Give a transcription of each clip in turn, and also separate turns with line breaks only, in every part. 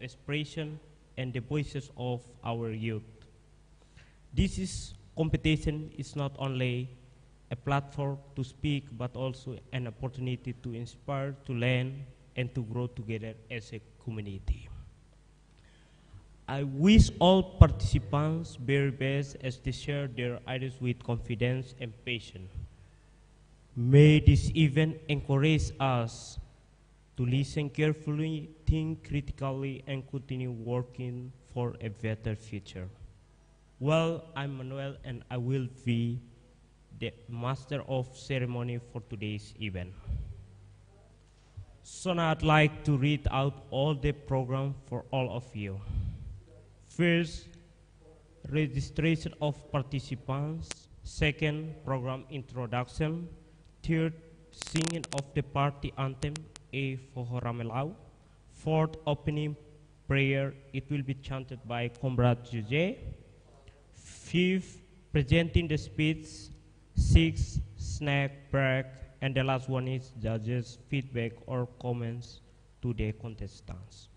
expression and the voices of our youth. Competition is not only a platform to speak, but also an opportunity to inspire, to learn, and to grow together as a community. I wish all participants very best as they share their ideas with confidence and passion. May this event encourage us to listen carefully, think critically, and continue working for a better future. Well, I'm Manuel, and I will be the master of ceremony for today's event. So now I'd like to read out all the program for all of you. First, registration of participants. Second, program introduction. Third, singing of the party anthem, A Fohoramelau. Fourth, opening prayer. It will be chanted by Comrade Jose. Fifth, presenting the speech. Sixth, snack break. And the last one is judges' feedback or comments to the contestants.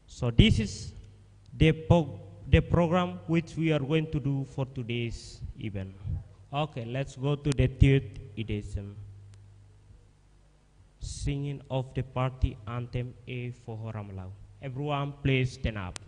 So this is the program which we are going to do for today's event. Okay, let's go to the third edition. Singing of the party anthem, A Fohoramlau. Everyone please stand up.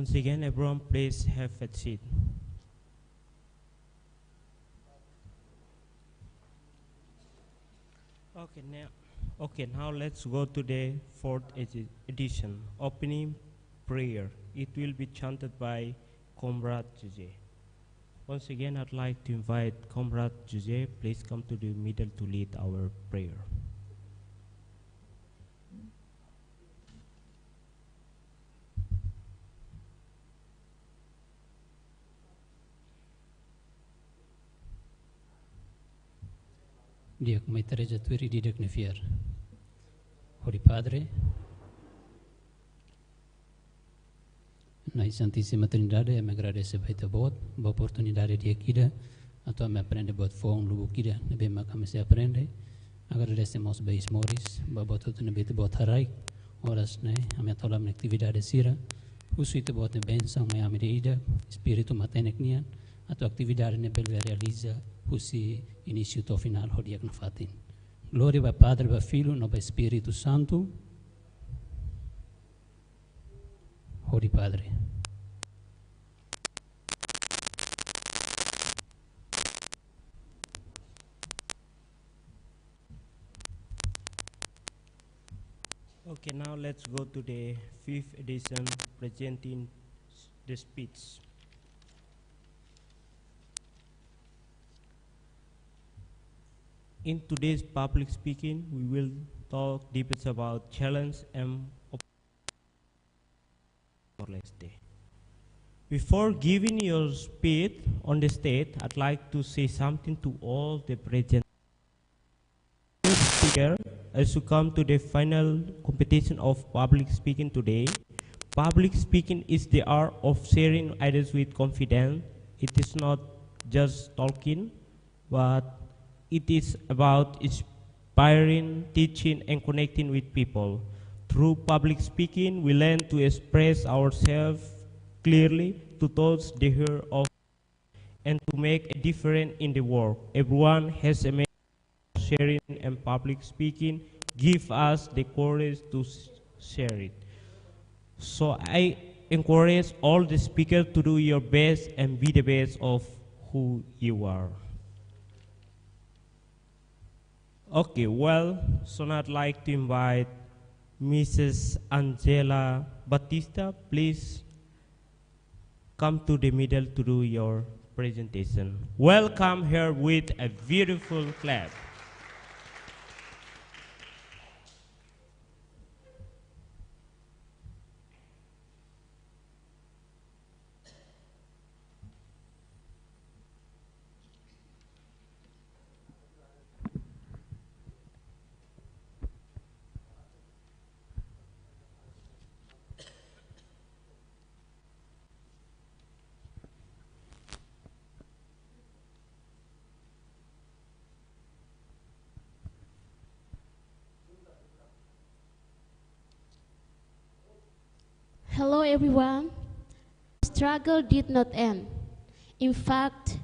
Once again, everyone, please have a seat. Now let's go to the fourth edition, opening prayer. It will be chanted by Comrade Jose. Once again, I'd like to invite Comrade Jose, please come to the middle to lead our prayer.
Dia que mai tare jatuiri di dek nefiar. Holy Padre, na Santíssima Trindade, me agradece baita bot, ba oportunidade de aqui atau me aprende bot fong lubu kida, nebe makam se aprende. Agradecemos bais moris, ba bot tu nebe te bot harai, horas ne, ame tolam atividade sira, usu itu bot ne bensang me ame de ida, espiritu matenek nian, atau atividade ne bel realiza, usi início to final hodiak na fatin. Glória ao Padre, ao Filho, ao Espírito Santo. Holy Padre.
Okay, now let's go to the fifth edition, presenting the speech. In today's public speaking, we will talk debates about challenge and Timor-Leste. Before giving your speech on the stage, I'd like to say something to all the present speakers as you come to the final competition of public speaking today. Public speaking is the art of sharing ideas with confidence. It is not just talking, but it is about inspiring, teaching, and connecting with people. Through public speaking, we learn to express ourselves clearly to those they hear of and to make a difference in the world. Everyone has a message. Sharing and public speaking give us the courage to share it. So I encourage all the speakers to do your best and be the best of who you are. Okay, well, so now I'd like to invite Mrs. Angela Batista. Please come to the middle to do your presentation. Welcome her with a beautiful clap.
Hello everyone. The struggle did not end. In fact,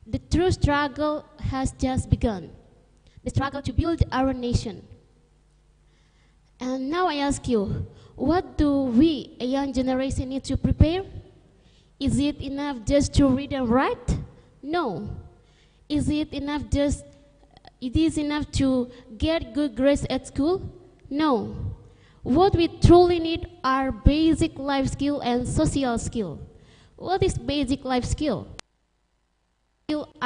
the true struggle has just begun. The struggle to build our nation. And now I ask you, what do we, a young generation, need to prepare? Is it enough just to read and write? No. Is it enough to get good grades at school? No. What we truly need are basic life skill and social skill. What is basic life skill?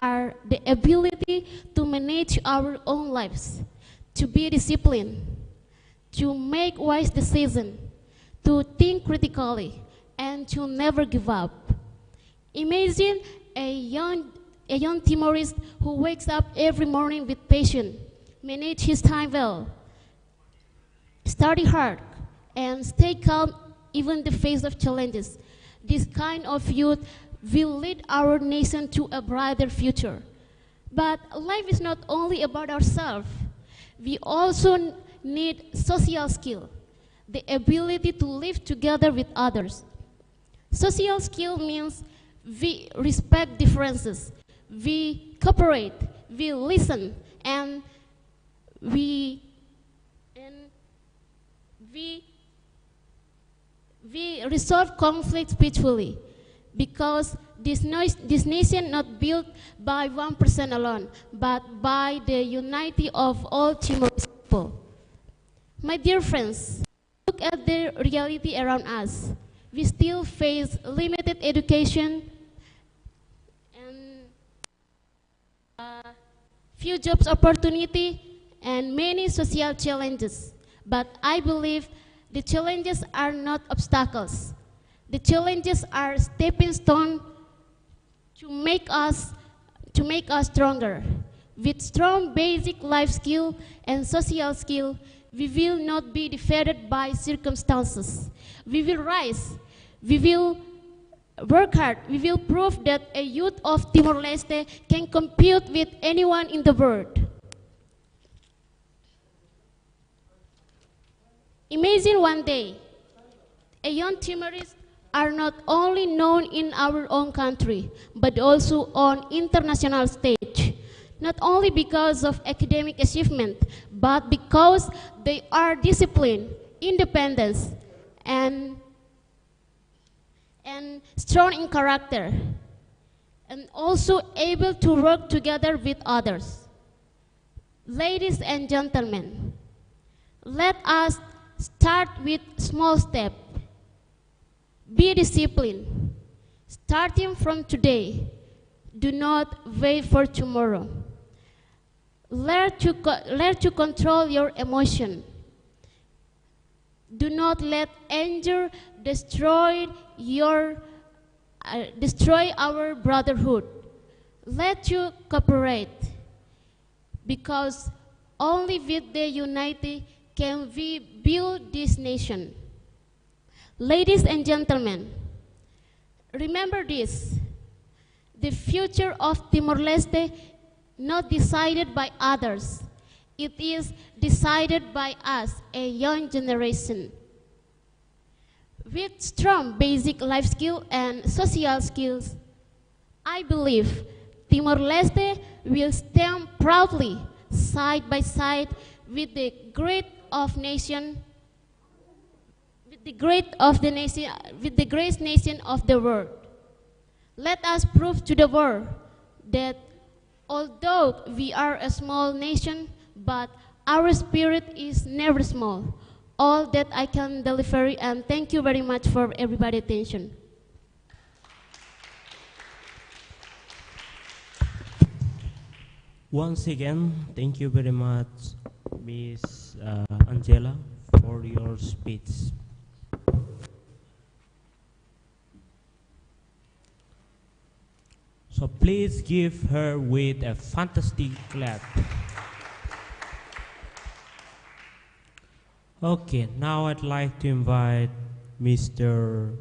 Are the ability to manage our own lives, to be disciplined, to make wise decisions, to think critically, and to never give up. Imagine a young Timorese who wakes up every morning with passion, manage his time well, study hard, and stay calm even in the face of challenges. This kind of youth will lead our nation to a brighter future. But life is not only about ourselves. We also need social skill, the ability to live together with others. Social skill means we respect differences, we cooperate, we listen, and we We resolve conflicts peacefully because this nation not built by one person alone, but by the unity of all Timor-Leste people. My dear friends, look at the reality around us. We still face limited education and few jobs opportunity and many social challenges. But I believe the challenges are not obstacles. The challenges are stepping stones to make us stronger. With strong basic life skill and social skill, we will not be defeated by circumstances. We will rise. We will work hard. We will prove that a youth of Timor-Leste can compete with anyone in the world. Imagine one day, a young Timorese are not only known in our own country, but also on international stage. Not only because of academic achievement, but because they are disciplined, independent, and strong in character, and also able to work together with others. Ladies and gentlemen, let us start with small steps. Be disciplined. Starting from today, do not wait for tomorrow. Learn to control your emotion. Do not let anger destroy our brotherhood. Let you cooperate, because only with the unity can we build this nation. Ladies and gentlemen, remember this: the future of Timor-Leste not decided by others. It is decided by us, a young generation. With strong basic life skill and social skills, I believe Timor-Leste will stand proudly side by side with the great nation of the world. Let us prove to the world that although we are a small nation, but our spirit is never small. All that I can deliver, and thank you very much for everybody's attention.
Once again, thank you very much, Miss Angela, for your speech. So please give her with a fantastic clap. Okay, now I'd like to invite Mr.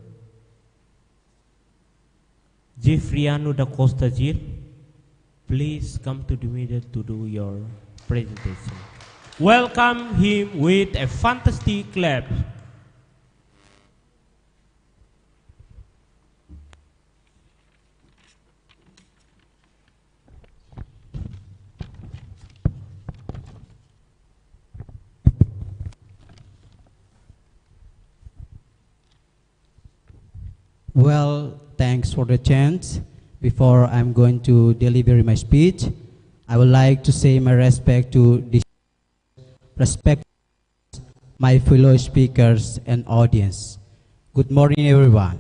Jrianu da Costa Gil. Please come to the middle to do your presentation. Welcome him with a fantastic clap.
Well, thanks for the chance. Before I'm going to deliver my speech, I would like to say my respect to my fellow speakers and audience. Good morning, everyone.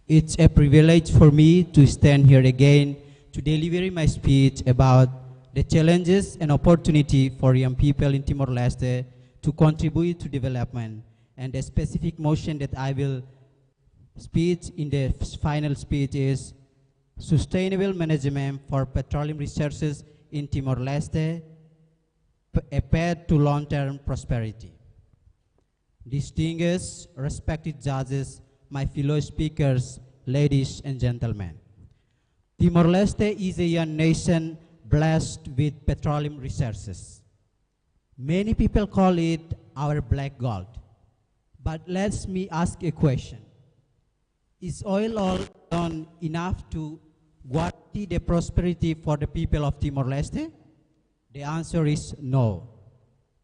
It's a privilege for me to stand here again to deliver my speech about the challenges and opportunity for young people in Timor-Leste to contribute to development, and the specific motion that I will speech in the final speech is Sustainable Management for Petroleum Resources in Timor-Leste, a path to long-term prosperity. Distinguished, respected judges, my fellow speakers, ladies and gentlemen. Timor-Leste is a young nation blessed with petroleum resources. Many people call it our black gold. But let me ask a question. Is oil alone enough to guarantee the prosperity for the people of Timor-Leste? The answer is no.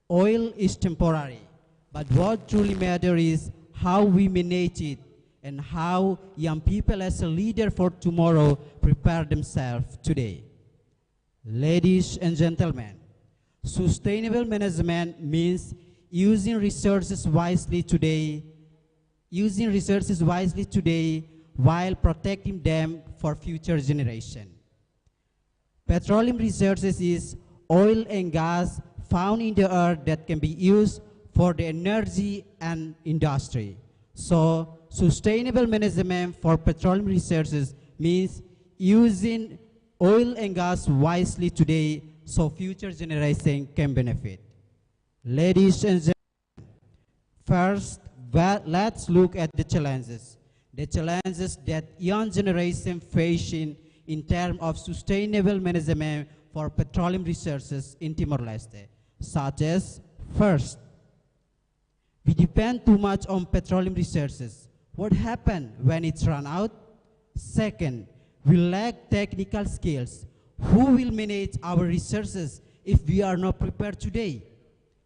Oil is temporary, But what truly matters is how we manage it and how young people as a leader for tomorrow prepare themselves today. Ladies and gentlemen, sustainable management means using resources wisely today while protecting them for future generations. Petroleum resources is oil and gas found in the earth that can be used for the energy and industry. So sustainable management for petroleum resources means using oil and gas wisely today so future generations can benefit. Ladies and gentlemen, first, let's look at the challenges. The challenges that young generation facing in terms of sustainable management for petroleum resources in Timor-Leste, such as, first, we depend too much on petroleum resources. What happens when it's run out? Second, we lack technical skills. Who will manage our resources if we are not prepared today?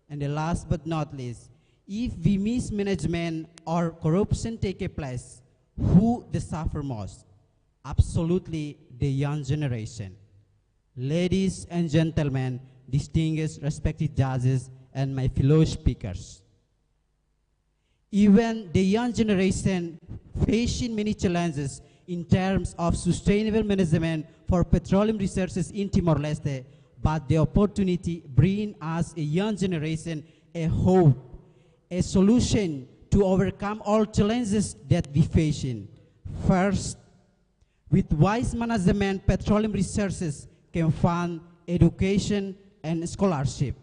And the last but not least, if we mismanagement or corruption take place, who the suffer most? Absolutely the young generation. Ladies and gentlemen, distinguished respected judges and my fellow speakers. Even the young generation facing many challenges in terms of sustainable management for petroleum resources in Timor-Leste, but the opportunity bring us a young generation a hope, a solution to overcome all challenges that we face in. First, with wise management, petroleum resources can fund education and scholarship.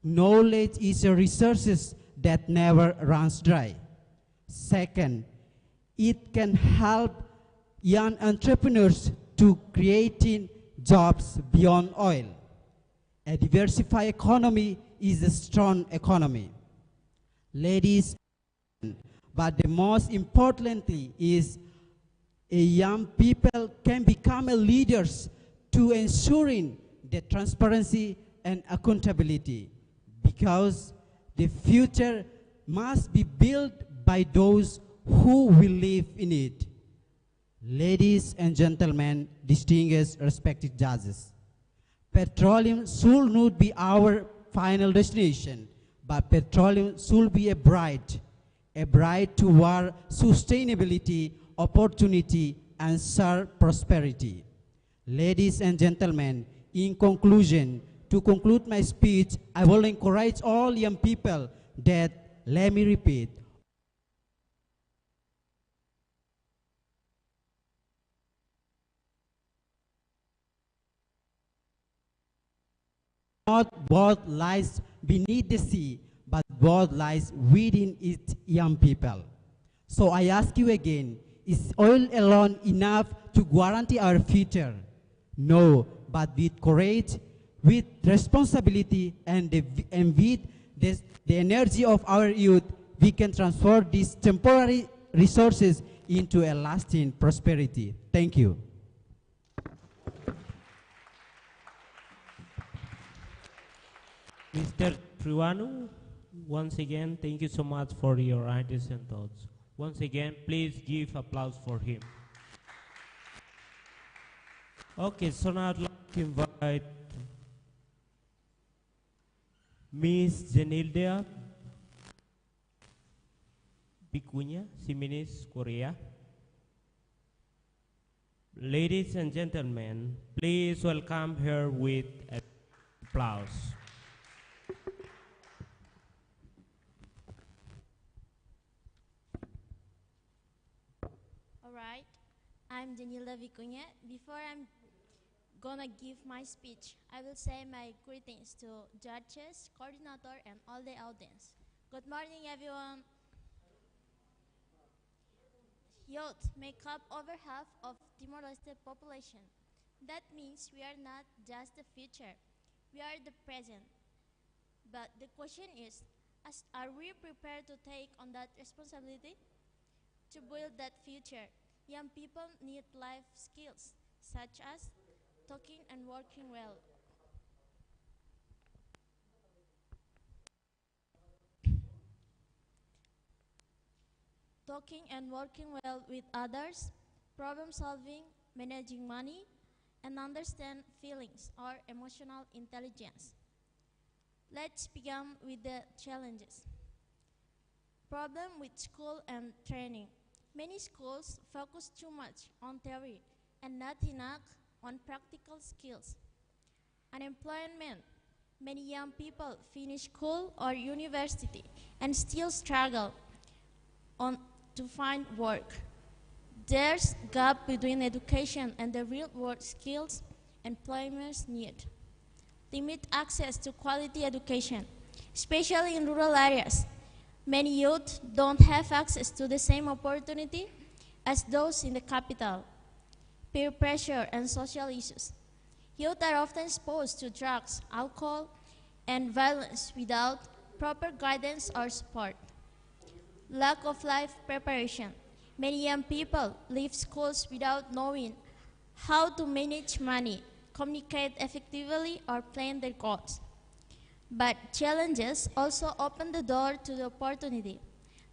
Knowledge is a resource that never runs dry. Second, it can help young entrepreneurs to creating jobs beyond oil. A diversified economy is a strong economy. Ladies, but the most importantly is a young people can become a leaders to ensuring the transparency and accountability, because the future must be built by those who will live in it. Ladies and gentlemen, distinguished respected judges, petroleum should not be our final destination, but petroleum should be a bride toward sustainability, opportunity, and shared prosperity. Ladies and gentlemen, in conclusion, to conclude my speech, I will encourage all young people that, let me repeat, not what lies beneath the sea, but what lies within its young people. So I ask you again, is oil alone enough to guarantee our future? No, but with courage, with responsibility, and with the energy of our youth, we can transform these temporary resources into a lasting prosperity. Thank you.
Mr. Jrianu, once again, thank you so much for your ideas and thoughts. Once again, please give applause for him. Okay, so now I'd like to invite Miss Janilda Bikunya, Siminis, Korea. Ladies and gentlemen, please welcome her with applause.
Alright, I'm Jania Vikunya. Before I'm gonna give my speech, I will say my greetings to judges, coordinator, and all the audience. Good morning, everyone. Youth make up over half of Timor-Leste population. That means we are not just the future, we are the present. But the question is, are we prepared to take on that responsibility? To build that future, young people need life skills, such as talking and working well. talking and working well with others, problem solving, managing money, and understand feelings or emotional intelligence. Let's begin with the challenges. Problem with school and training. Many schools focus too much on theory and not enough on practical skills. Unemployment. Many young people finish school or university and still struggle to find work. There's a gap between education and the real-world skills employers need. Limit access to quality education, especially in rural areas. Many youth don't have access to the same opportunity as those in the capital. Peer pressure and social issues. Youth are often exposed to drugs, alcohol, and violence without proper guidance or support. Lack of life preparation. Many young people leave schools without knowing how to manage money, communicate effectively, or plan their goals. But challenges also open the door to the opportunity.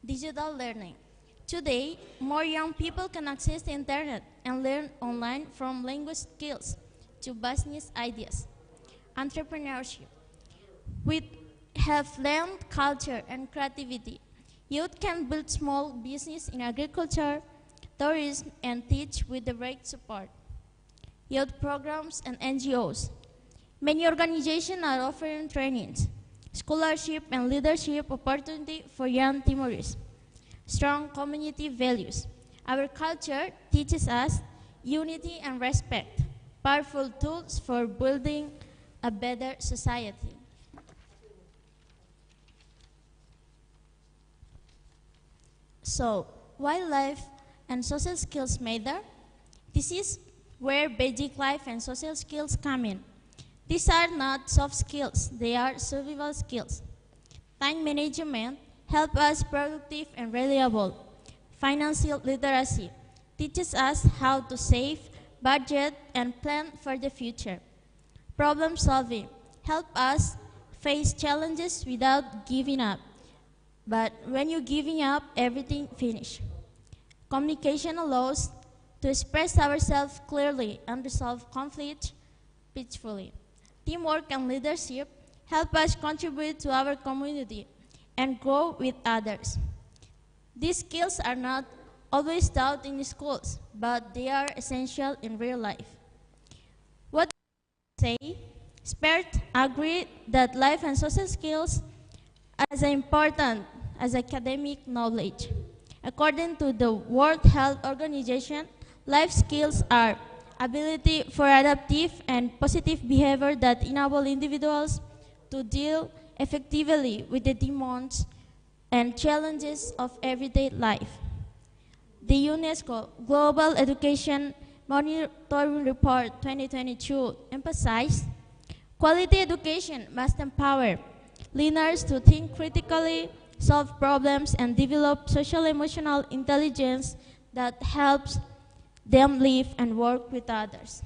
Digital learning. Today, more young people can access the internet and learn online, from language skills to business ideas. Entrepreneurship. We have land, culture, and creativity. Youth can build small business in agriculture, tourism, and teach with the right support. Youth programs and NGOs. Many organizations are offering trainings, scholarship, and leadership opportunity for young Timorese. Strong community values. Our culture teaches us unity and respect, powerful tools for building a better society. So, why life and social skills matter? This is where basic life and social skills come in. These are not soft skills, they are survival skills. Time management helps us productive and reliable. Financial literacy teaches us how to save, budget, and plan for the future. Problem solving helps us face challenges without giving up. But when you're giving up, everything finishes. Communication allows to express ourselves clearly and resolve conflict peacefully. Teamwork and leadership help us contribute to our community and grow with others. These skills are not always taught in schools, but they are essential in real life. What do you say? Experts agree that life and social skills are as important as academic knowledge. According to the World Health Organization, life skills are ability for adaptive and positive behavior that enable individuals to deal effectively with the demands and challenges of everyday life. The UNESCO Global Education Monitoring Report 2022 emphasized quality education must empower learners to think critically, solve problems, and develop social-emotional intelligence that helps them live and work with others.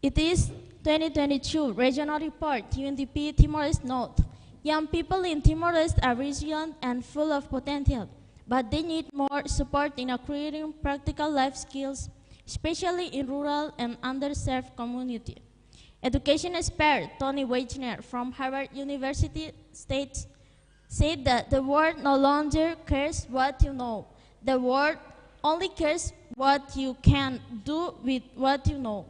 It is 2022 regional report, UNDP Timor-Leste note. Young people in Timor-Leste are resilient and full of potential, but they need more support in acquiring practical life skills, especially in rural and underserved communities. Education expert Tony Wagner from Harvard University States said that the world no longer cares what you know. The world only cares what you can do with what you know.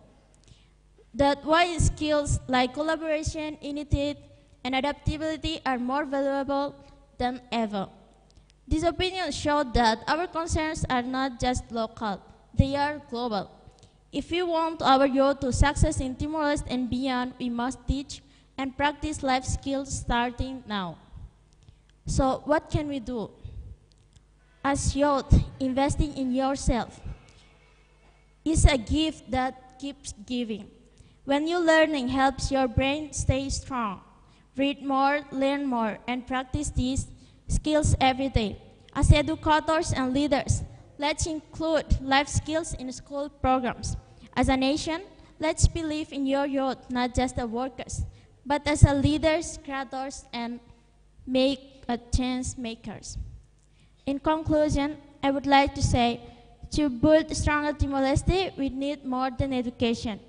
That's why skills like collaboration, initiative, and adaptability are more valuable than ever. This opinion showed that our concerns are not just local, they are global. If we want our youth to success in Timor-Leste and beyond, we must teach and practice life skills starting now. So what can we do? As youth, investing in yourself is a gift that keeps giving. When you learning helps your brain stay strong, read more, learn more, and practice these skills every day. As educators and leaders, let's include life skills in school programs. As a nation, let's believe in your youth, not just as workers, but as a leaders, creators, and make a change makers. In conclusion, I would like to say, to build stronger Timor-Leste, we need more than education.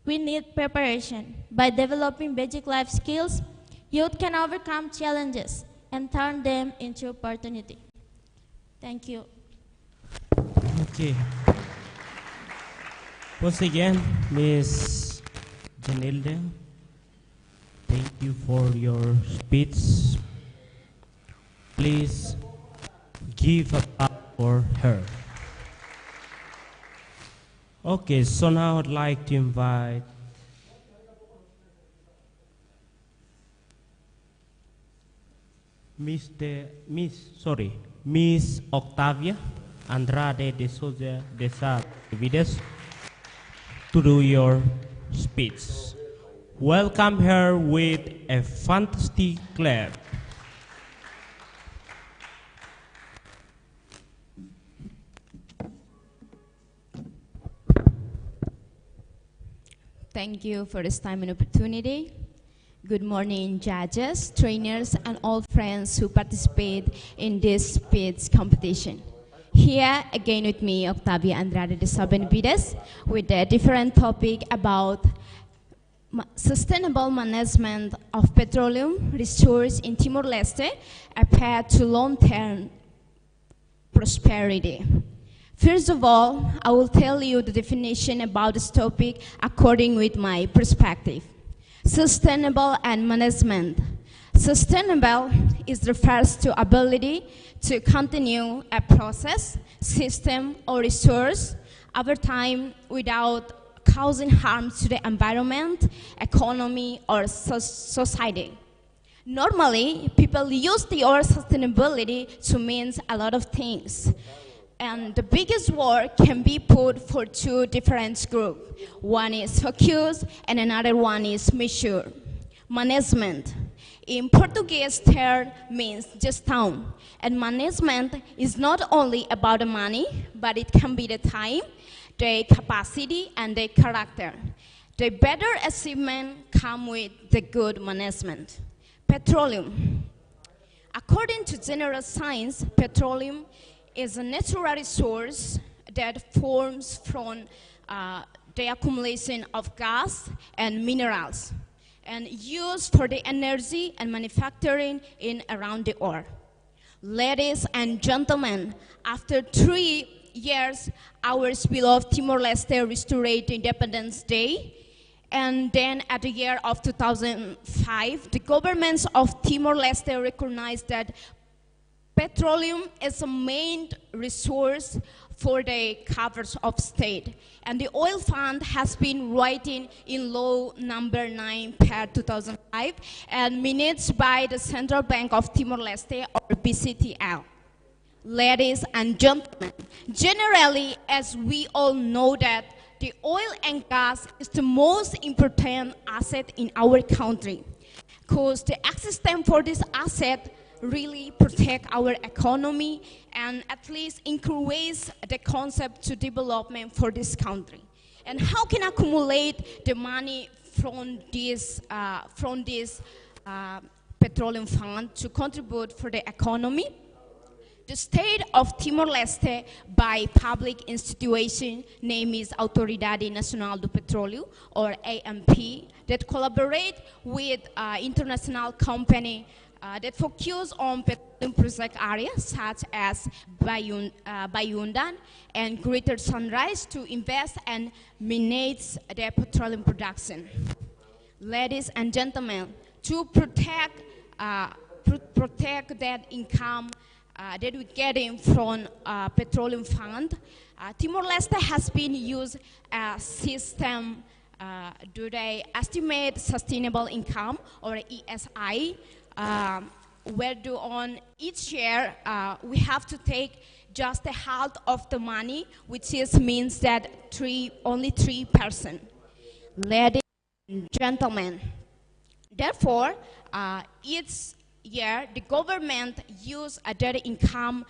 We need preparation. By developing basic life skills, youth can overcome challenges and turn them into opportunity. Thank you.
Okay. Once again, Ms. Janilda, thank you for your speech. Please give a clap for her. Okay, so now I'd like to invite Miss Octavia Andrade de Souza de Sa Vides to do your speech. Welcome her with a fantastic clap.
Thank you for this time and opportunity. Good morning, judges, trainers, and all friends who participate in this speech competition. Here again with me, Octavia Andrade de Benavides, with a different topic about sustainable management of petroleum resources in Timor-Leste, a path to long-term prosperity. First of all, I will tell you the definition about this topic according with my perspective. Sustainable and management. Sustainable refers to ability to continue a process, system, or resource over time without causing harm to the environment, economy, or society. Normally, people use the word sustainability to mean a lot of things. And the biggest word can be put for two different groups. One is focus and another one is measure. Management. In Portuguese term means gestão. And management is not only about the money, but it can be the time, the capacity, and the character. The better achievement come with the good management. Petroleum. According to general science, petroleum is a natural resource that forms from the accumulation of gas and minerals and used for the energy and manufacturing in around the world. Ladies and gentlemen, after 3 years, our beloved Timor-Leste restored Independence Day, and then at the year of 2005, the governments of Timor-Leste recognized that petroleum is a main resource for the coffers of state. And the oil fund has been writing in law number 9 per 2005 and managed by the Central Bank of Timor-Leste, or BCTL. Ladies and gentlemen, generally, as we all know that the oil and gas is the most important asset in our country, because the existence for this asset really protect our economy and at least increase the concept to development for this country. And how can accumulate the money from this petroleum fund to contribute for the economy? The state of Timor-Leste, by public institution named is Autoridade Nacional do Petróleo, or AMP, that collaborate with international company that focus on petroleum project areas such as Bayundan and Greater Sunrise to invest and manage the petroleum production. Ladies and gentlemen, to protect that income that we getting from petroleum fund, Timor-Leste has been used a system do they estimate sustainable income, or ESI, where on each year we have to take just a half of the money, which means that only 3%. Ladies and gentlemen, therefore, each year the government use their income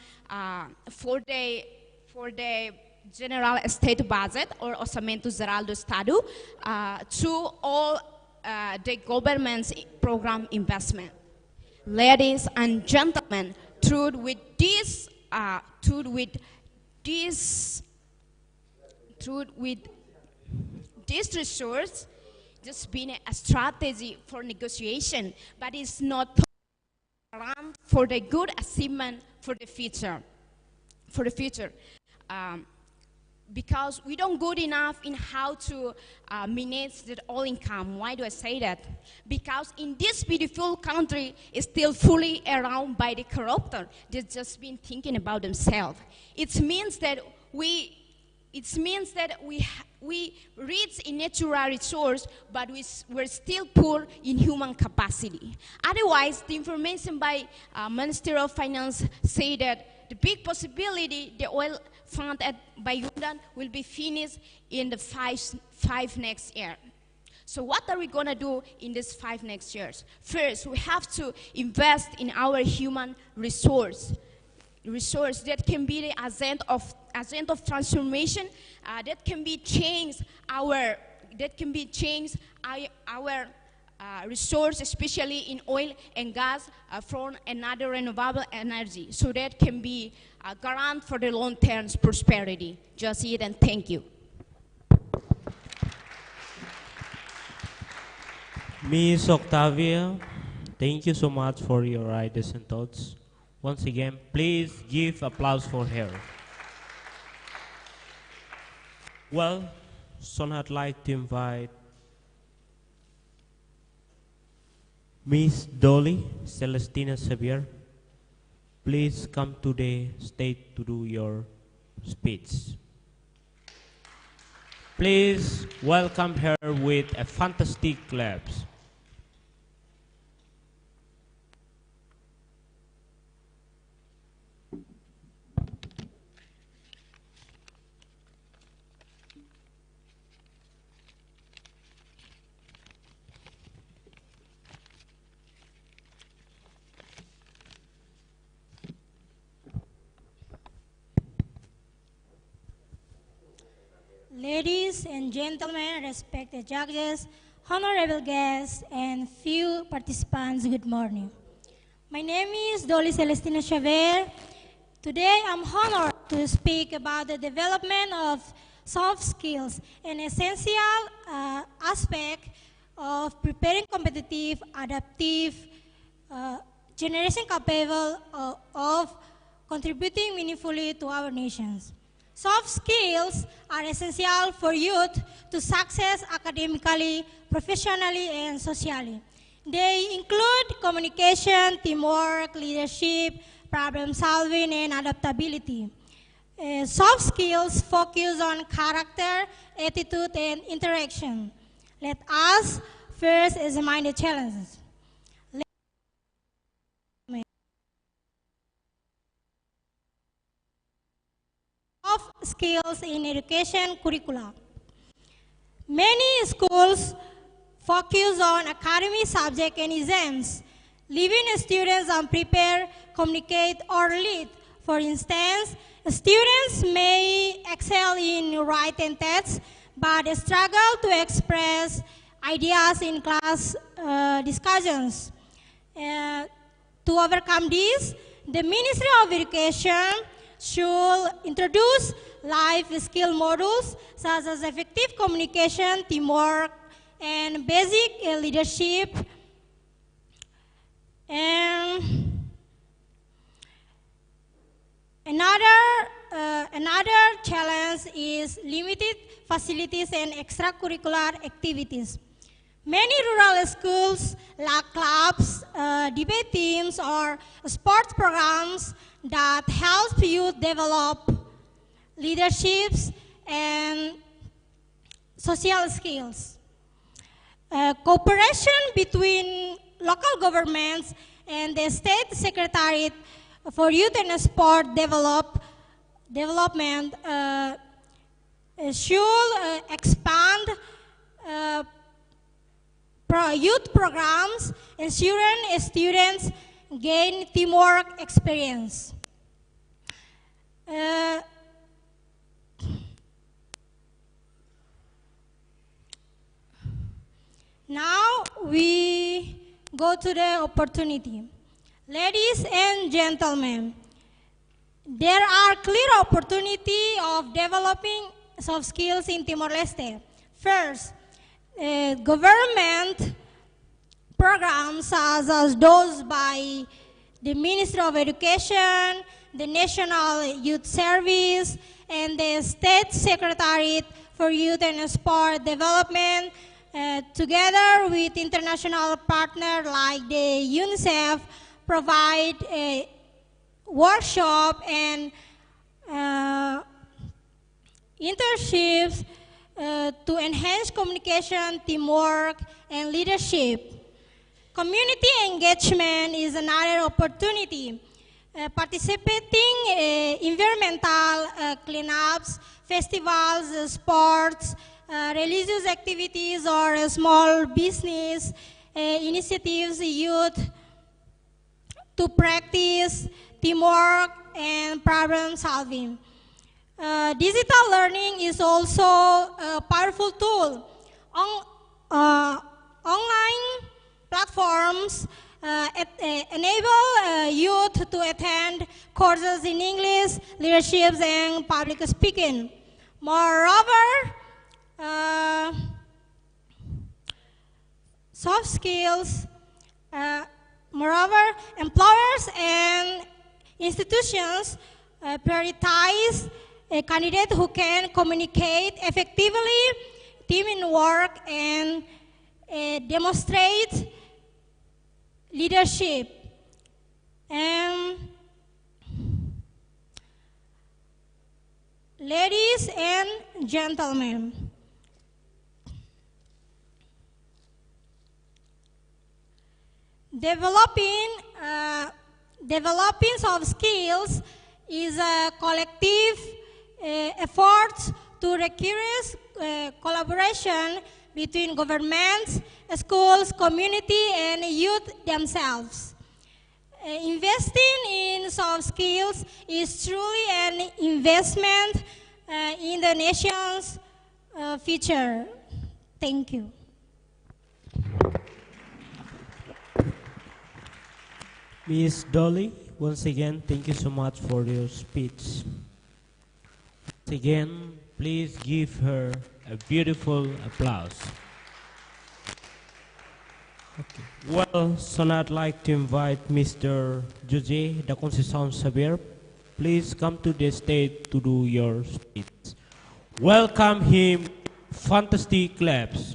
for the general state budget, or orçamento geral do estado, to all the government's program investment. Ladies and gentlemen, through with this resource, just been a strategy for negotiation, but it's not for the good achievement for the future. Because we don't good enough in how to manage the all income. Why do I say that? Because in this beautiful country is still fully around by the corruptor. They've just been thinking about themselves. It means that we reach a natural resource, but we're still poor in human capacity. Otherwise, the information by Ministry of Finance say that the big possibility the oil fund by Yundan will be finished in the five next year. So what are we going to do in these 5 next years? First, we have to invest in our human resource that can be the agent of transformation, that can be change our resource, especially in oil and gas, from another renewable energy. So that can be a garant for the long-term prosperity. Just it, and thank you.
Miss Octavia, thank you so much for your ideas and thoughts. Once again, please give applause for her. Well, so I'd like to invite Miss Dolly Celestina Xavier. Please come to the stage to do your speech. Please welcome her with a fantastic claps.
Ladies and gentlemen, respected judges, honorable guests, and few participants, good morning. My name is Dolly Celestina Xavier. Today, I'm honored to speak about the development of soft skills, an essential aspect of preparing competitive, adaptive, generation capable of contributing meaningfully to our nations. Soft skills are essential for youth to success academically, professionally, and socially. They include communication, teamwork, leadership, problem solving, and adaptability. Soft skills focus on character, attitude, and interaction. Let us first examine the challenges. Soft skills in education curricula. Many schools focus on academic subjects and exams, leaving students unprepared, communicate, or lead. For instance, students may excel in writing tests, but struggle to express ideas in class discussions. To overcome this, the Ministry of Education should introduce life skill modules such as effective communication, teamwork, and basic leadership. And another challenge is limited facilities and extracurricular activities. Many rural schools lack clubs, debate teams, or sports programs that help youth develop leaderships and social skills. Cooperation between local governments and the State Secretariat for Youth and Sport Development should expand youth programs, ensuring students gain teamwork experience. Now we go to the opportunity. Ladies and gentlemen, there are clear opportunities of developing soft skills in Timor-Leste. First, government programs such as those by the Ministry of Education, the National Youth Service, and the State Secretariat for Youth and Sport Development, together with international partners like the UNICEF, provide a workshop and internships to enhance communication, teamwork, and leadership. Community engagement is another opportunity. Participating in environmental cleanups, festivals, sports, religious activities, or small business initiatives, youth to practice teamwork and problem solving. Digital learning is also a powerful tool. Online platforms enable youth to attend courses in English, leadership, and public speaking. Moreover, soft skills, moreover, employers and institutions prioritize a candidate who can communicate effectively, teamwork, and demonstrate leadership. And ladies and gentlemen, developing soft skills is a collective effort to encourage collaboration between governments, schools, community, and youth themselves. Investing in soft skills is truly an investment in the nation's future. Thank you.
Miss Dolly, once again, thank you so much for your speech. Once again, please give her a beautiful applause. Okay. Well, so now I'd like to invite Mr. Jose da Conceição Xavier. Please come to the stage to do your speech. Welcome him, fantastic claps.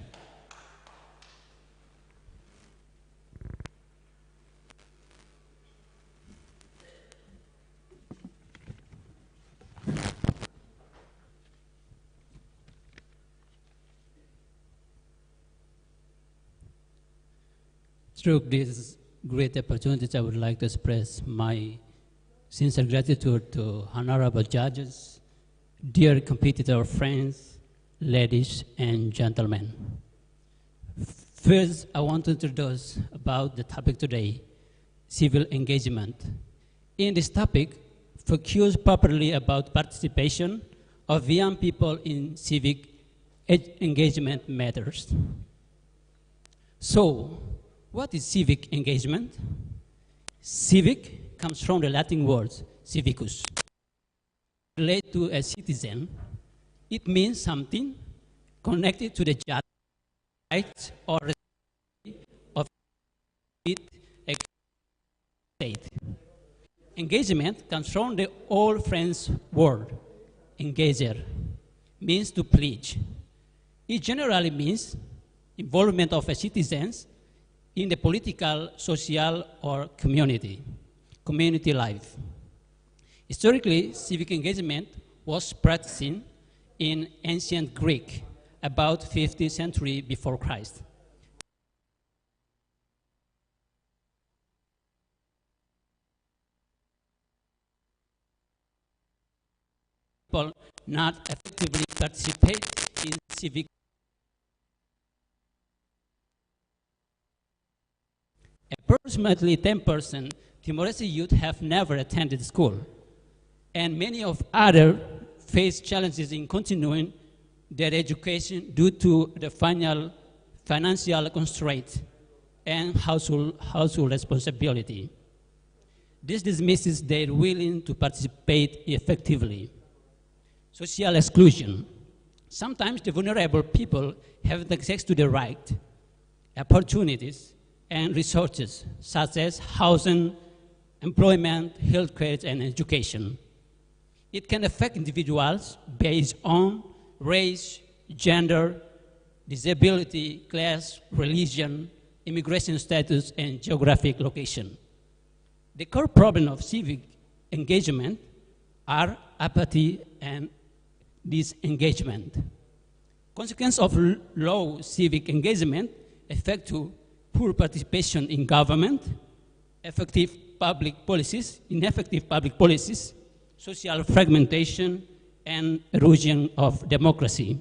Through this great opportunity, I would like to express my sincere gratitude to honorable judges, dear competitor friends, ladies and gentlemen. First, I want to introduce about the topic today, civil engagement. In this topic, focus properly about participation of young people in civic engagement matters. So, what is civic engagement? Civic comes from the Latin word civicus. Related to a citizen, it means something connected to the rights or responsibility of a state. Engagement comes from the old French word, engager, means to pledge. It generally means involvement of a citizens in the political, social, or community life. Historically, civic engagement was practiced in ancient Greek, about 50th century before Christ. People not effectively participate in civic. Approximately 10% Timor-Leste youth have never attended school, and many of others face challenges in continuing their education due to the financial constraints and household responsibility. This dismisses their willing to participate effectively. Social exclusion. Sometimes the vulnerable people have access to the right, opportunities, and resources, such as housing, employment, healthcare, and education. It can affect individuals based on race, gender, disability, class, religion, immigration status, and geographic location. The core problem of civic engagement are apathy and disengagement. Consequences of low civic engagement affect to poor participation in government, ineffective public policies, social fragmentation, and erosion of democracy.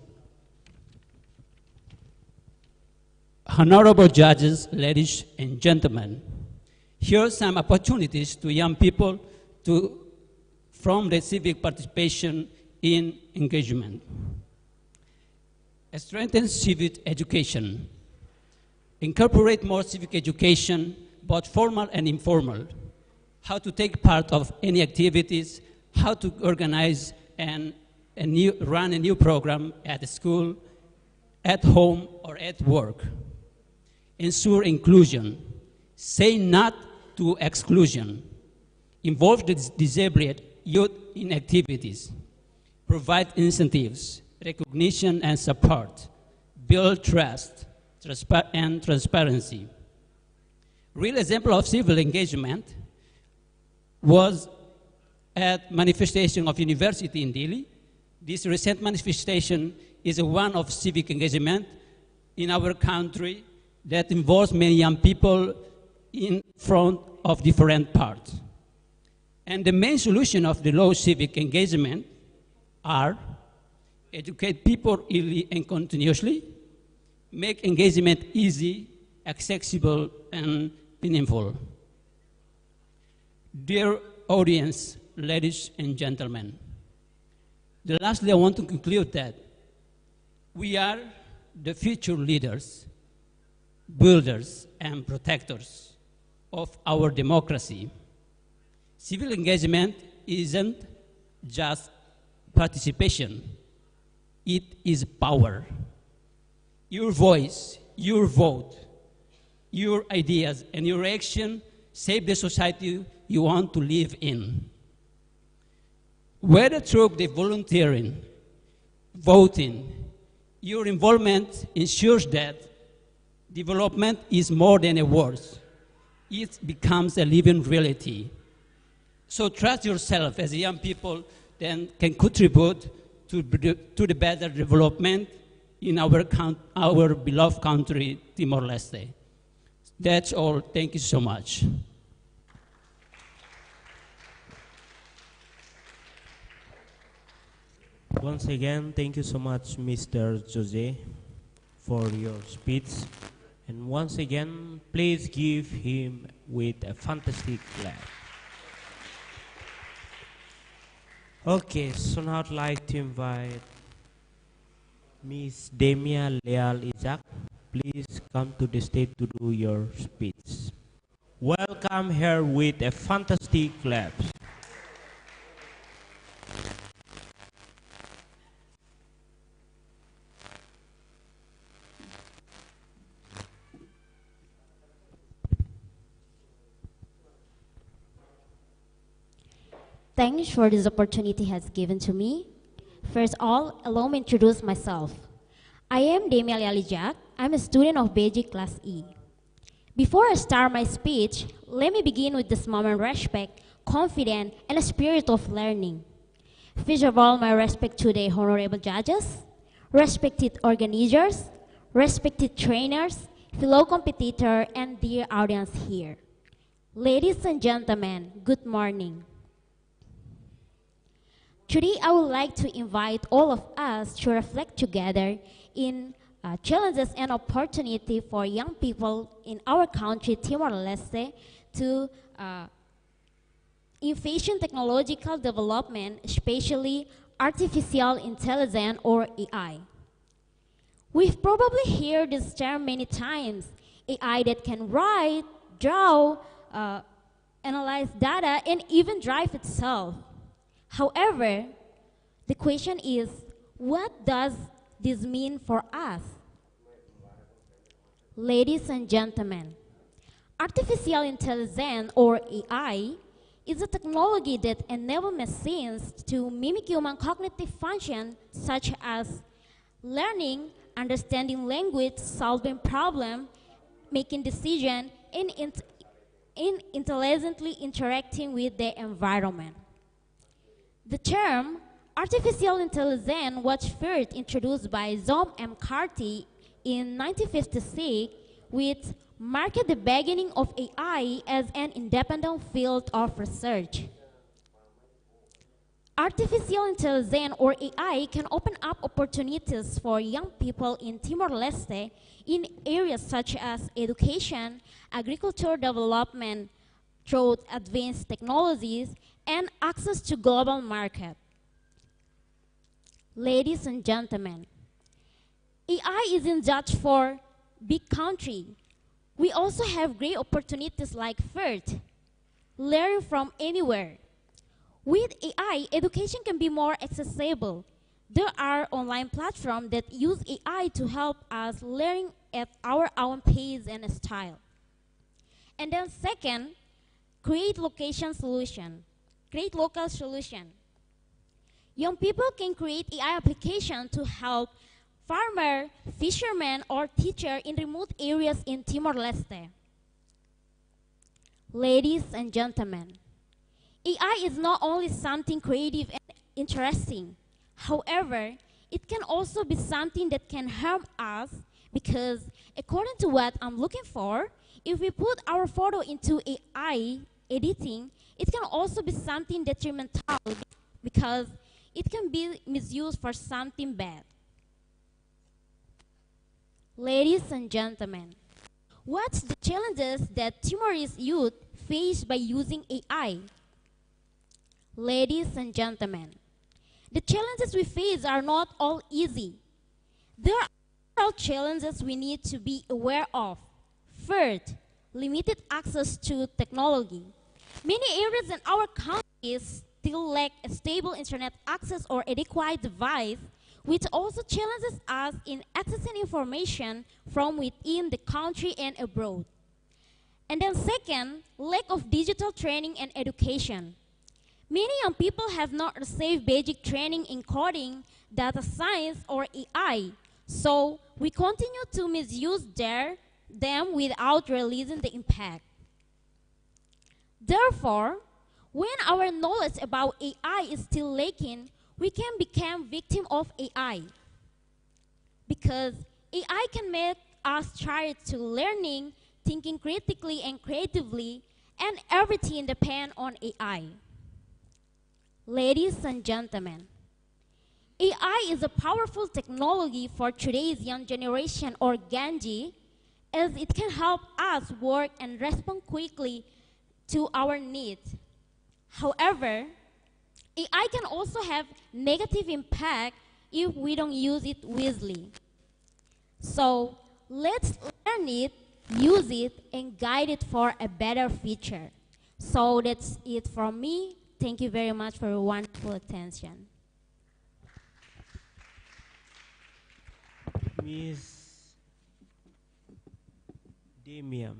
Honorable judges, ladies and gentlemen, here are some opportunities to young people from the civic participation in engagement. Strengthen civic education. Incorporate more civic education, both formal and informal. How to take part of any activities, how to organize and run a new program at school, at home, or at work. Ensure inclusion. Say not to exclusion. Involve the disabled youth in activities. Provide incentives, recognition, and support. Build trust and transparency. Real example of civil engagement was at manifestation of university in Delhi. This recent manifestation is one of civic engagement in our country that involves many young people in front of different parts. And the main solution of the low civic engagement are educate people early and continuously, make engagement easy, accessible, and meaningful. Dear audience, ladies and gentlemen, lastly, I want to conclude that we are the future leaders, builders, and protectors of our democracy. Civil engagement isn't just participation, it is power. Your voice, your vote, your ideas, and your action shape the society you want to live in. Whether through the volunteering, voting, your involvement ensures that development is more than a word. It becomes a living reality. So trust yourself as young people then can contribute to the better development in our beloved country, Timor-Leste. That's all. Thank you so much.
Once again, thank you so much, Mr. Jose, for your speech. And once again, please give him with a fantastic clap. Okay, so now I'd like to invite Miss Damia Leal Isaac. Please come to the stage to do your speech. Welcome her with a fantastic clap.
Thanks for this opportunity has given to me. First of all, allow me to introduce myself. I am Damia Leal. I'm a student of BG Class E. Before I start my speech, let me begin with this moment respect, confidence, and a spirit of learning. First of all, my respect to the honorable judges, respected organizers, respected trainers, fellow competitor, and dear audience here. Ladies and gentlemen, good morning. Today, I would like to invite all of us to reflect together in challenges and opportunity for young people in our country, Timor-Leste, to efficient technological development, especially artificial intelligence or AI. We've probably heard this term many times, AI that can write, draw,
analyze data, and even drive itself. However, the question is, what does this mean for us? Ladies and gentlemen, artificial intelligence, or AI, is a technology that enables machines to mimic human cognitive functions such as learning, understanding language, solving problems, making decisions, and intelligently interacting with the environment. The term artificial intelligence was first introduced by John McCarthy in 1956, which marked the beginning of AI as an independent field of research. Artificial intelligence, or AI, can open up opportunities for young people in Timor-Leste in areas such as education, agriculture development through advanced technologies, and access to global market. Ladies and gentlemen, AI isn't just for big country. We also have great opportunities like first, learn from anywhere. With AI, education can be more accessible. There are online platforms that use AI to help us learn at our own pace and style. And then second, create local solution. Young people can create AI applications to help farmer, fishermen, or teacher in remote areas in Timor-Leste. Ladies and gentlemen, AI is not only something creative and interesting. However, it can also be something that can harm us because, according to what I'm looking for, if we put our photo into AI editing, it can also be something detrimental because it can be misused for something bad. Ladies and gentlemen, what's the challenges that Timorese youth face by using AI? Ladies and gentlemen, the challenges we face are not all easy. There are several challenges we need to be aware of. First, limited access to technology. Many areas in our countries still lack a stable internet access or adequate device, which also challenges us in accessing information from within the country and abroad. And then second, lack of digital training and education. Many young people have not received basic training in coding, data science, or AI, so we continue to misuse them without realizing the impact. Therefore, when our knowledge about AI is still lacking, we can become victim of AI. Because AI can make us try to learning, thinking critically and creatively, and everything depends on AI. Ladies and gentlemen, AI is a powerful technology for today's young generation, or Gen Z, as it can help us work and respond quickly to our needs. However, AI can also have negative impact if we don't use it wisely. So let's learn it, use it, and guide it for a better future. So that's it from me. Thank you very much for your wonderful attention.
Miss Damia,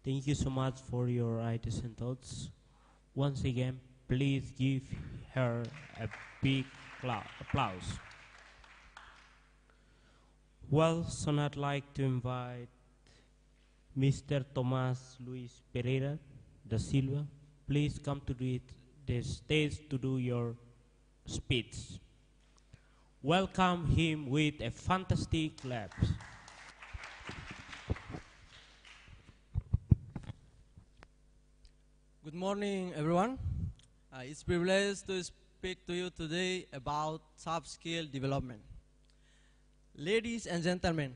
thank you so much for your ideas and thoughts. Once again, please give her a big applause. Well, so I'd like to invite Mr. Tomas Luis Pereira da Silva. Please come to the stage to do your speech. Welcome him with a fantastic clap.
Good morning, everyone. It's a privilege to speak to you today about soft skill development. Ladies and gentlemen,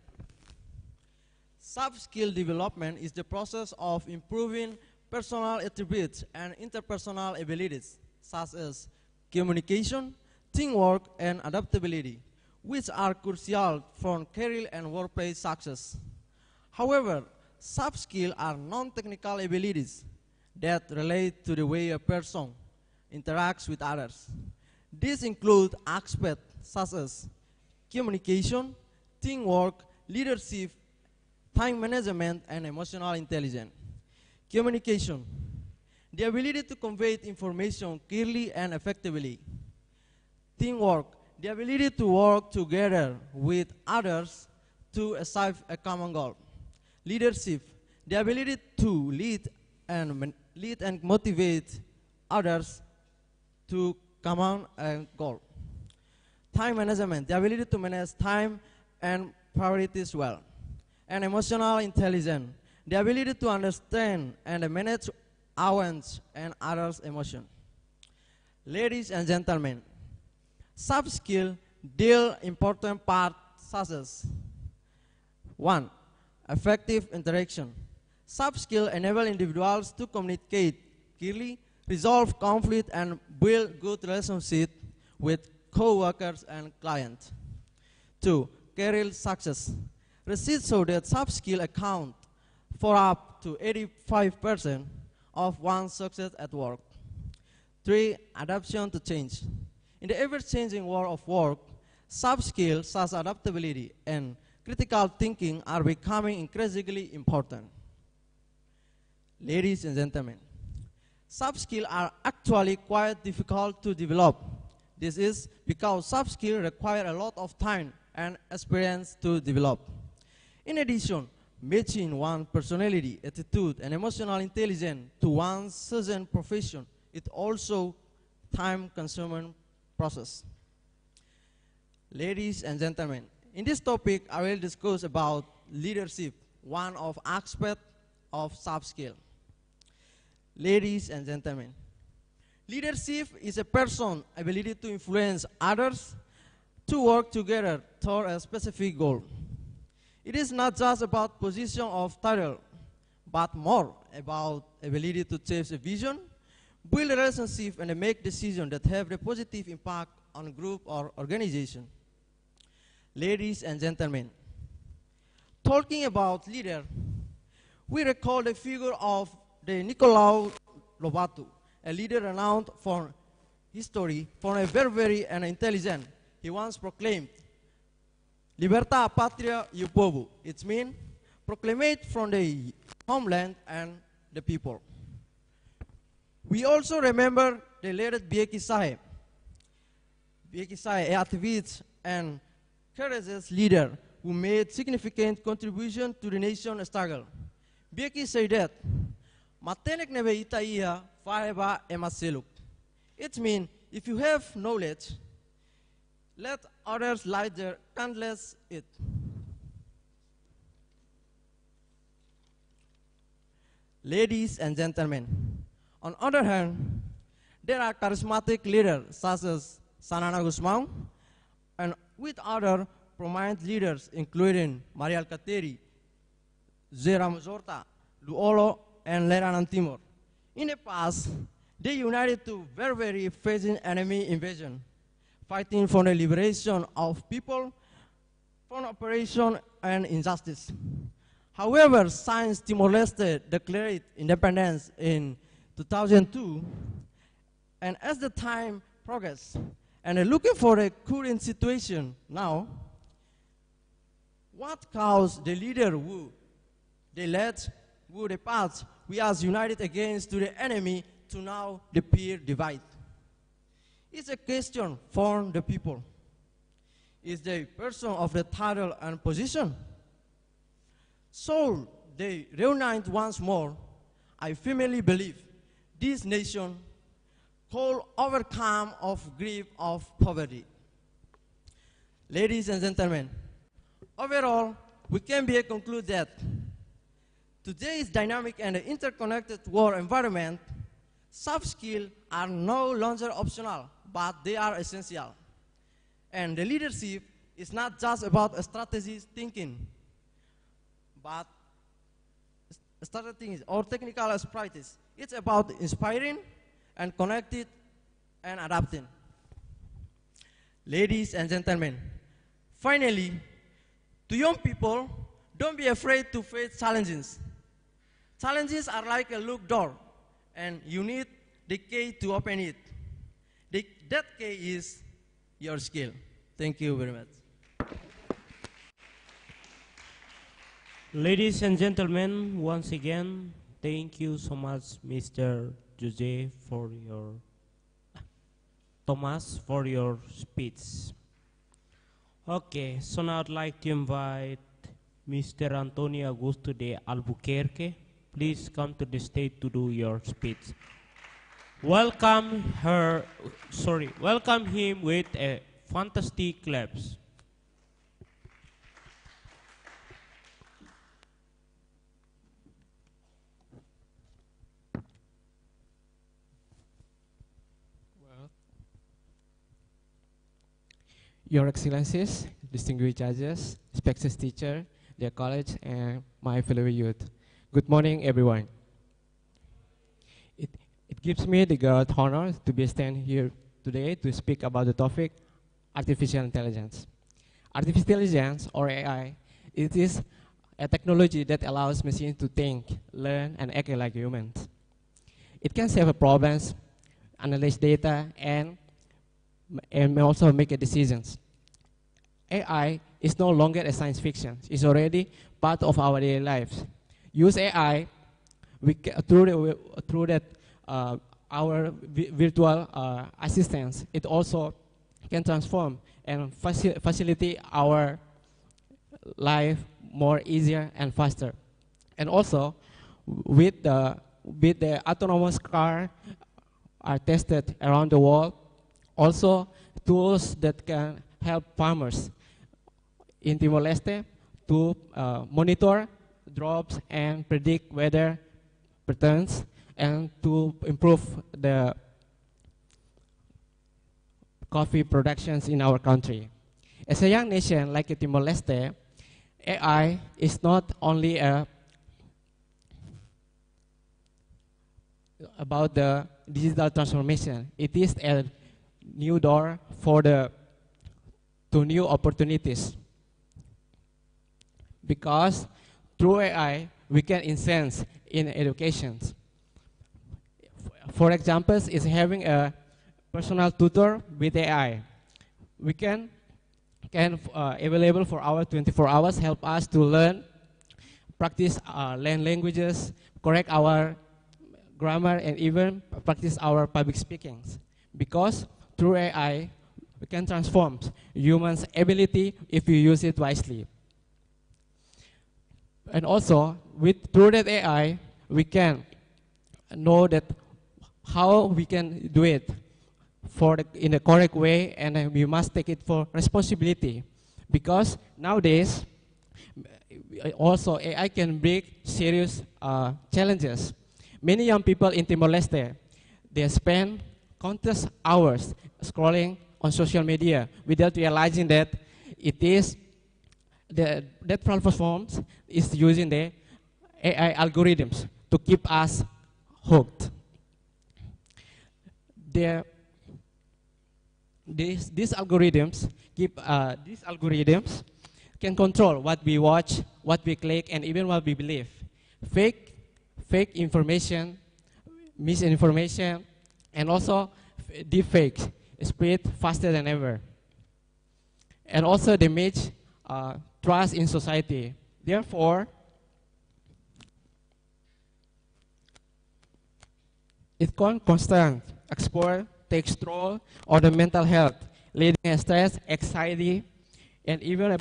soft skill development is the process of improving personal attributes and interpersonal abilities, such as communication, teamwork, and adaptability, which are crucial for career and workplace success. However, soft skills are non-technical abilities. that relate to the way a person interacts with others. These include aspects such as communication, teamwork, leadership, time management, and emotional intelligence. Communication, the ability to convey information clearly and effectively. Teamwork, the ability to work together with others to achieve a common goal. Leadership, the ability to lead and motivate others to common goal. Time management, the ability to manage time and priorities well. And emotional intelligence, the ability to understand and manage one's and others' emotion. Ladies and gentlemen, soft skills deal important parts such as 1. Effective interaction. Soft skills enable individuals to communicate clearly, resolve conflict, and build good relationships with co-workers and clients. 2. Career success. Research shows that soft skills account for up to 85% of one's success at work. 3. Adaptation to change. In the ever-changing world of work, soft skills such as adaptability and critical thinking are becoming increasingly important. Ladies and gentlemen, soft skills are actually quite difficult to develop. This is because soft skills require a lot of time and experience to develop. In addition, matching one's personality, attitude, and emotional intelligence to one's chosen profession is also a time-consuming process. Ladies and gentlemen, in this topic, I will discuss about leadership, one of aspects of soft skill. Ladies and gentlemen, leadership is a person's ability to influence others to work together toward a specific goal. It is not just about position of title, but more about ability to chase a vision, build a relationship, and make decisions that have a positive impact on a group or organization. Ladies and gentlemen, talking about leader, we recall the figure of the Nicolaou Lobato, a leader renowned for history, for a very and intelligent. He once proclaimed, "Libertà patria e povo." It means proclaimate from the homeland and the people. We also remember the late Bieki Saheb. Bieki Saheb, an activist and courageous leader who made significant contribution to the nation's struggle. Bieki said that, "Matenek nebe ita ia fareba emaseluk." It means if you have knowledge, let others light their candles it. Ladies and gentlemen, on the other hand, there are charismatic leaders such as Sanana Gusmão and with other prominent leaders including Maria Alcateri, Zera Mazorta, Luolo, and Leranan Timor. In the past, they united to very facing enemy invasion, fighting for the liberation of people from oppression and injustice. However, since Timor-Leste declared independence in 2002, and as the time progressed, and looking for a current situation now, what caused the leader who they led, who the path we are united against to the enemy to now the peer divide? It's a question for the people. Is the person of the title and position? So they reunite once more. I firmly believe this nation could overcome of grief of poverty. Ladies and gentlemen, overall, we can conclude that today's dynamic and interconnected world environment, soft skills are no longer optional, but they are essential. And the leadership is not just about strategic thinking, but strategic or technical expertise. It's about inspiring and connected and adapting. Ladies and gentlemen, finally, to young people, don't be afraid to face challenges. Challenges are like a locked door, and you need the key to open it. That key is your skill. Thank you very much.
Ladies and gentlemen, once again, thank you so much, Mr. Jose, for your Thomas, for your speech. Okay, so now I'd like to invite Mr. Antonio Augusto de Albuquerque. Please come to the stage to do your speech. Welcome him with a fantastic claps.
Your Excellencies, distinguished judges, respected teacher, dear college, and my fellow youth. Good morning, everyone. It gives me the great honor to be standing here today to speak about the topic artificial intelligence. Artificial intelligence, or AI, it is a technology that allows machines to think, learn, and act like humans. It can solve problems, analyze data, and may also make decisions. AI is no longer a science fiction. It's already part of our daily lives. Use AI through that our virtual assistants. It also can transform and facilitate our life more easier and faster. And also, with the autonomous car are tested around the world. Also, tools that can help farmers in Timor-Leste to monitor drops and predict weather patterns and to improve the coffee productions in our country. As a young nation like Timor-Leste, AI is not only about the digital transformation. It is a new door to new opportunities, because through AI we can enhance in education. For example, is having a personal tutor with AI. We can available for our 24 hours, help us to learn, practice languages, correct our grammar, and even practice our public speaking. Because through AI, we can transform humans' ability if we use it wisely. And also, through that AI, we can know that how we can do it in the correct way, and we must take it for responsibility. Because nowadays, also AI can bring serious challenges. Many young people in Timor-Leste, they spend countless hours scrolling on social media without realizing that that platforms is using the AI algorithms to keep us hooked. These algorithms can control what we watch, what we click, and even what we believe. Fake information, misinformation, and also deepfakes spread faster than ever. And also damage trust in society. Therefore, it can constant explore, takes toll on the mental health, leading to stress, anxiety, and even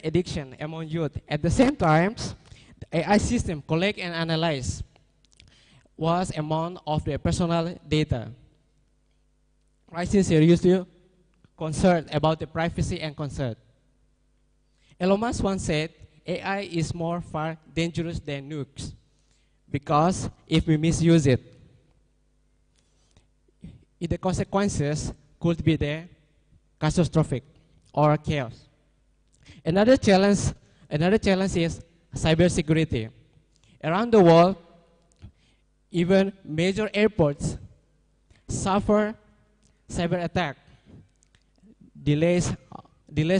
addiction among youth. At the same time, the AI system collect and analyze vast amount of their personal data, raising serious concern about the privacy and concern. Elon Musk once said, AI is more far dangerous than nukes, because if we misuse it, the consequences could be catastrophic or chaos. Another challenge is cybersecurity. Around the world, even major airports suffer cyber attack, delays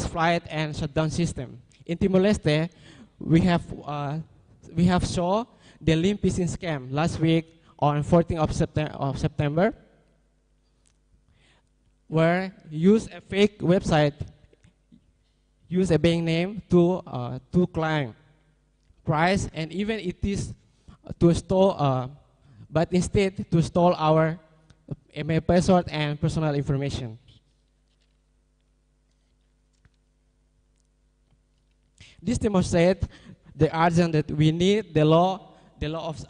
flight, and shutdown system. In Timor-Leste, we have shown the limp phishing scam last week on 14th of September, where use a fake website, use a bank name to claim price, and even it is to store, but instead to store our email password and personal information. This demonstrates the urgent that we need the law of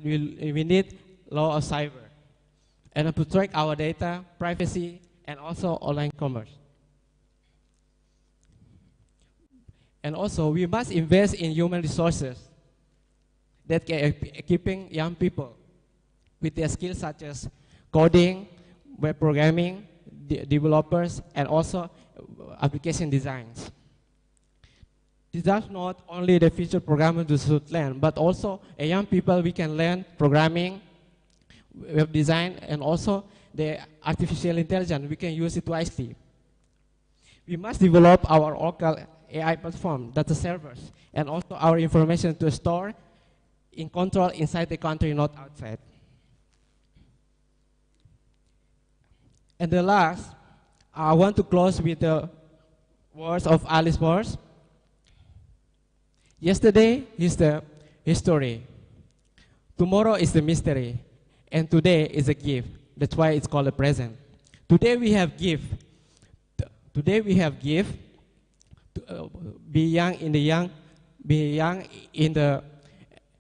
we need law of cyber, and to track our data, privacy, and also online commerce. And also, we must invest in human resources that can equipping young people with their skills such as coding, web programming, developers, and also application designs. This does not only the future programmers should learn, but also a young people we can learn programming, web design, and also the artificial intelligence. We can use it wisely. We must develop our local AI platform, data servers, and also our information to store in control inside the country, not outside. And the last, I want to close with the words of Alice Morse. Yesterday is the history. Tomorrow is the mystery. And today is a gift. That's why it's called a present. Today we have gift. Today we have gift. Be young in the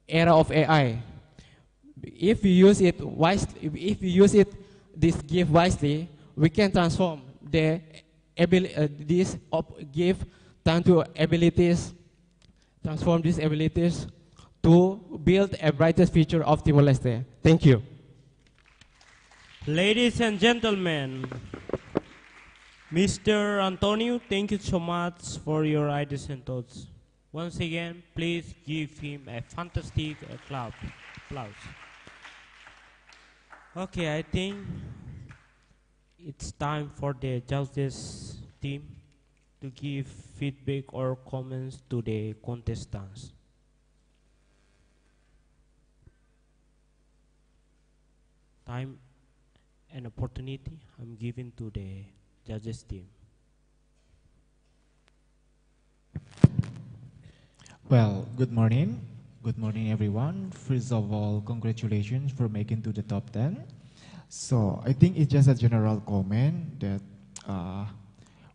era of AI. If we use it wisely, if we use this gift wisely, we can transform the this gift to abilities. Transform these abilities to build a brighter future of Timor-Leste. Thank you.
Ladies and gentlemen, Mr. Antonio, thank you so much for your ideas and thoughts. Once again, please give him a fantastic applause. Okay, I think it's time for the judges team to give feedback or comments to the contestants. Time and opportunity I'm giving to the judges team.
Well, good morning. Good morning, everyone. First of all, congratulations for making to the top 10. So I think it's just a general comment that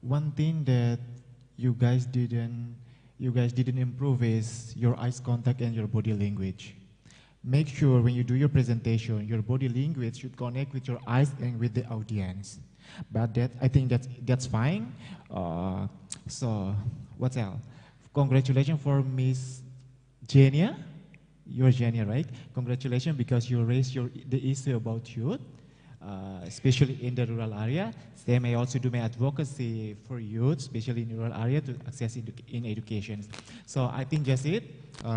one thing that you guys didn't improve is your eyes contact and your body language. Make sure when you do your presentation, your body language should connect with your eyes and with the audience. But I think that's fine. So what else? Congratulations for Miss Jania. You're Jania, right? Congratulations because you raised the issue about youth. Especially in the rural area. Same, I also do my advocacy for youth, especially in the rural area, to access in education. So I think that's it.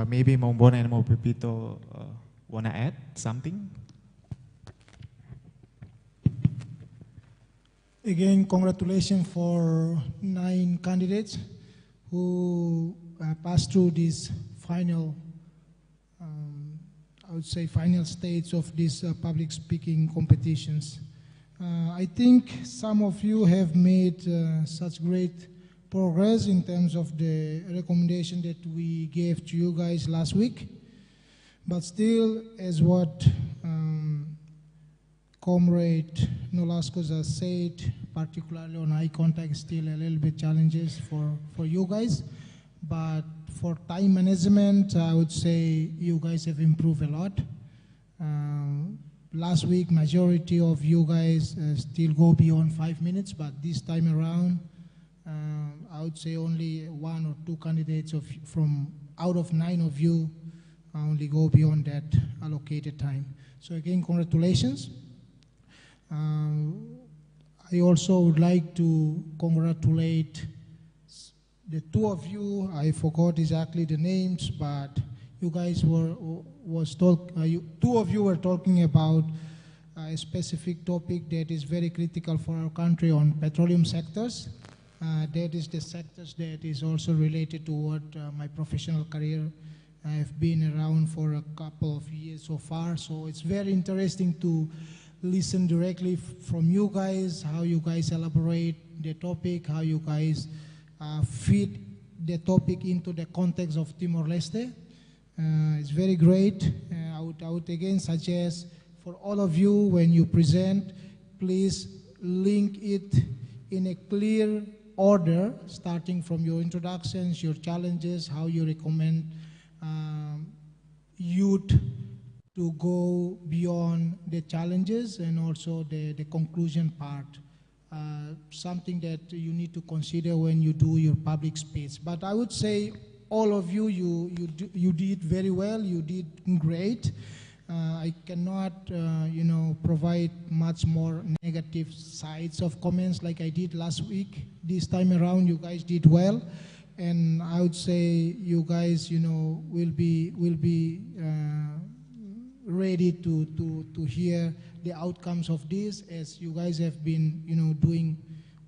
Maybe Mombona and Mopipito want to add something?
Again, congratulations for 9 candidates who passed through this final I would say final stage of these public speaking competitions. I think some of you have made such great progress in terms of the recommendation that we gave to you guys last week. But still, as what Comrade Nolascos has said, particularly on eye contact, still a little bit challenges for you guys. But for time management, I would say you guys have improved a lot. Last week, majority of you guys still go beyond 5 minutes, but this time around, I would say only 1 or 2 candidates from out of 9 of you only go beyond that allocated time. So again, congratulations. I also would like to congratulate the 2 of you. I forgot exactly the names, but you guys 2 of you were talking about a specific topic that is very critical for our country on petroleum sectors. That is the sectors that is also related to what my professional career I've been around for a couple of years so far, so it's very interesting to listen directly from you guys, how you guys elaborate the topic, how you guys fit the topic into the context of Timor-Leste. It's very great. I would again suggest for all of you, when you present, please link it in a clear order, starting from your introductions, your challenges, how you recommend youth to go beyond the challenges, and also the conclusion part. Something that you need to consider when you do your public speech. But I would say all of you, you did very well, you did great. I cannot, provide much more negative sides of comments like I did last week. This time around, you guys did well, and I would say you guys, will be ready to hear the outcomes of this, as you guys have been, doing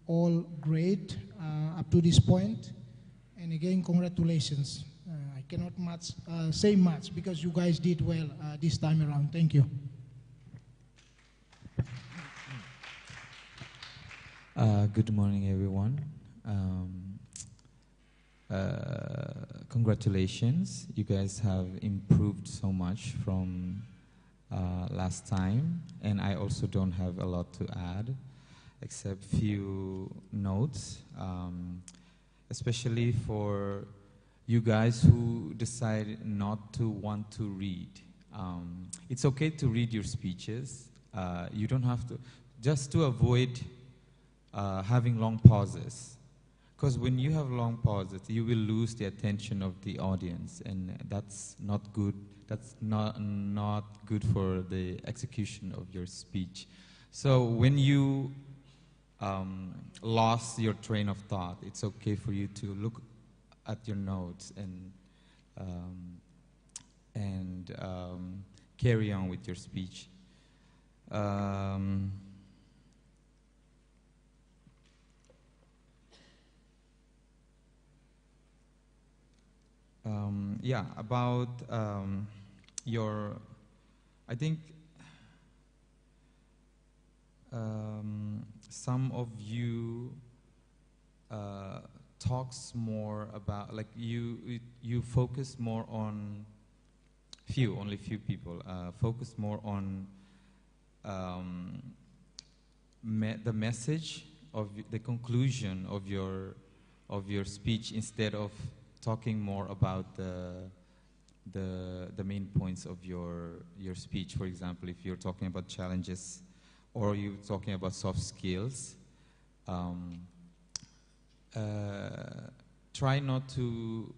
all great up to this point. And again, congratulations. I cannot say much because you guys did well this time around. Thank you.
Good morning, everyone. Congratulations. You guys have improved so much from last time, and I also don't have a lot to add except few notes, especially for you guys who decide not to want to read. It's okay to read your speeches. You don't have to, just to avoid having long pauses. Because when you have long pauses, you will lose the attention of the audience, and that's not good. That's not good for the execution of your speech. So when you lost your train of thought, it's okay for you to look at your notes and carry on with your speech. Yeah, about I think some of you talks more about, like you focus more on only few people focus more on the message of the conclusion of your speech, instead of talking more about the main points of your speech. For example, if you're talking about challenges or you're talking about soft skills, try not to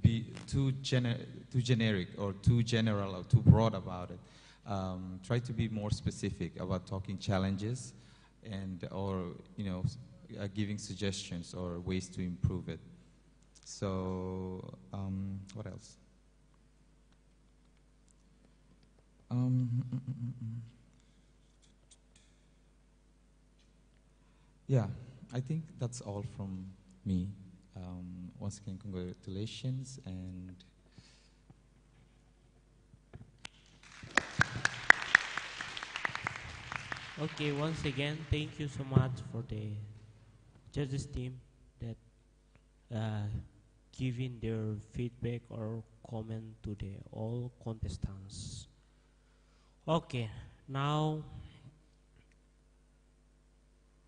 be too generic or too general or too broad about it. Try to be more specific about talking challenges or giving suggestions or ways to improve it. So, what else? Yeah, I think that's all from me. Once again, congratulations, and
okay, once again, thank you so much for the judges team that giving their feedback or comment to the all contestants. Okay, now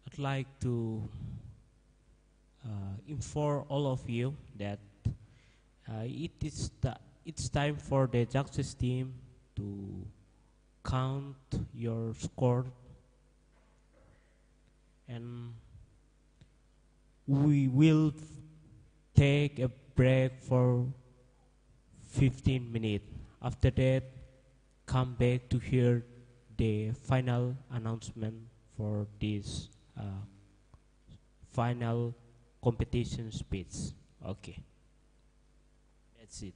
I'd like to inform all of you that it's time for the judges team to count your score, and we will take a break for 15 minutes. After that, come back to hear the final announcement for this final competition speech. Okay, that's it.